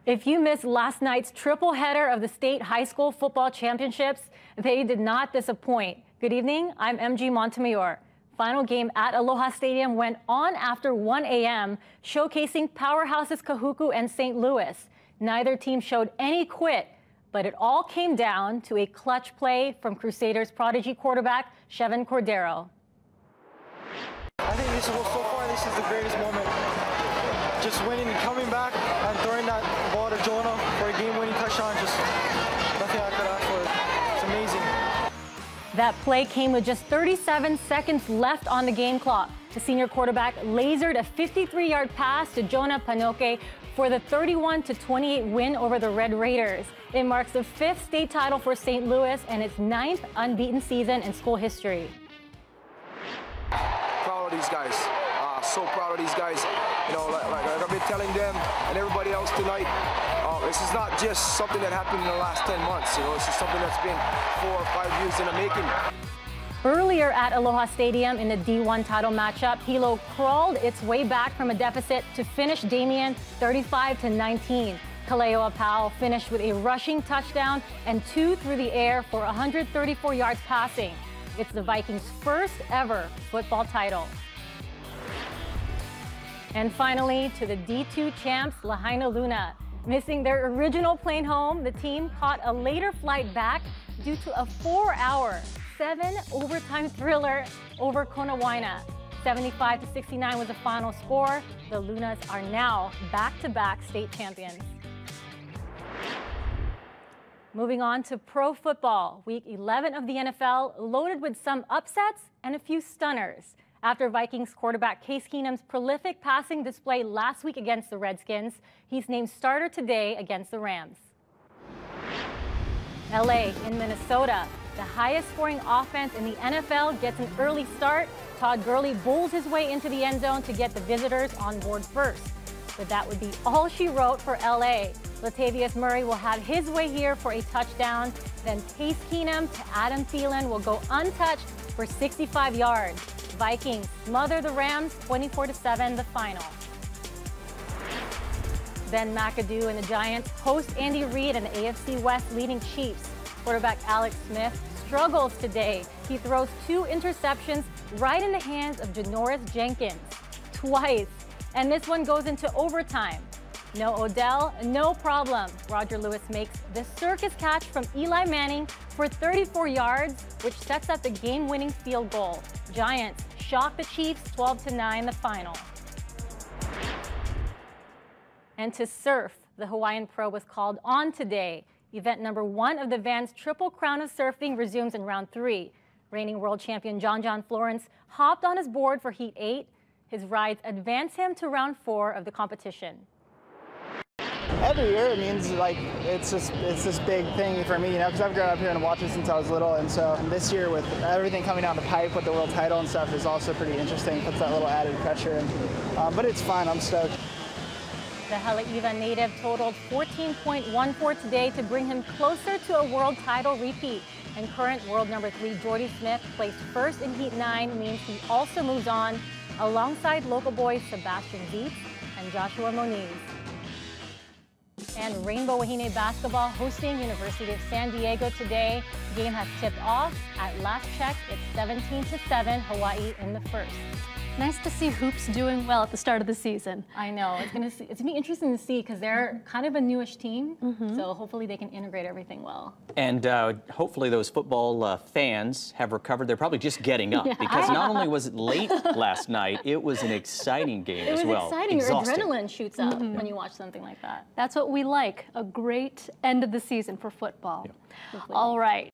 If you missed last night's triple header of the state high school football championships, they did not disappoint. Good evening, I'm MG Montemayor. Final game at Aloha Stadium went on after 1 a.m., showcasing powerhouses Kahuku and St. Louis. Neither team showed any quit, but it all came down to a clutch play from Crusaders prodigy quarterback Chevan Cordero. I think so far this is the greatest moment. Just winning and coming back and throwing that ball to Jonah for a game-winning touchdown, just nothing I could ask for. It's amazing. That play came with just 37 seconds left on the game clock. The senior quarterback lasered a 53-yard pass to Jonah Panoke for the 31-28 win over the Red Raiders. It marks the 5th state title for St. Louis and its 9th unbeaten season in school history. Proud of these guys. So proud of these guys. You know, like I've been telling them and everybody else tonight, this is not just something that happened in the last 10 months. You know, this is something that's been 4 or 5 years in the making. Earlier at Aloha Stadium in the D1 title matchup, Hilo crawled its way back from a deficit to finish Damien 35-19. Kaleo Apau finished with a rushing touchdown and 2 through the air for 134 yards passing. It's the Vikings' first ever football title. And finally, to the D2 champs, Lahaina Luna. Missing their original plane home, the team caught a later flight back due to a 4-hour, 7-overtime thriller over Konawaina. 75-69 was the final score. The Lunas are now back-to-back state champions. Moving on to pro football, week 11 of the NFL loaded with some upsets and a few stunners. After Vikings quarterback Case Keenum's prolific passing display last week against the Redskins, he's named starter today against the Rams. LA in Minnesota, the highest scoring offense in the NFL gets an early start. Todd Gurley bowls his way into the end zone to get the visitors on board first. But that would be all she wrote for LA. Latavius Murray will have his way here for a touchdown. Then Case Keenum to Adam Thielen will go untouched for 65 yards. Vikings smother the Rams 24-7 the final. Ben McAdoo and the Giants host Andy Reid and the AFC West leading Chiefs. Quarterback Alex Smith struggles today. He throws 2 interceptions right in the hands of Janoris Jenkins twice. And this one goes into overtime. No Odell, no problem. Roger Lewis makes the circus catch from Eli Manning for 34 yards, which sets up the game-winning field goal. Giants shock the Chiefs 12-9 the final. And to surf, the Hawaiian Pro was called on today. Event number 1 of the Vans Triple Crown of Surfing resumes in round 3. Reigning world champion John Florence hopped on his board for Heat 8. His rides advance him to round 4 of the competition. Every year it means like it's this big thing for me, you know, because I've grown up here and watched it since I was little, and so this year with everything coming down the pipe with the world title and stuff is also pretty interesting. Puts that little added pressure, and but it's fun. I'm stoked. The Haleiwa native totaled 14.14 today to bring him closer to a world title repeat. And current world number 3 Jordy Smith placed first in Heat 9 means he also moves on alongside local boys Sebastian Dietz and Joshua Moniz. And Rainbow Wahine basketball hosting University of San Diego today. Game has tipped off. At last check, it's 17-7 Hawaii in the first. Nice to see hoops doing well at the start of the season. I know. It's going to be interesting to see because they're kind of a newish team. So hopefully they can integrate everything well. And hopefully those football fans have recovered. They're probably just getting up because not only was it late last night, it was an exciting game as well. It was exciting. Exhausting. Your adrenaline shoots up when you watch something like that. That's what we like, a great end of the season for football. Yeah. All right.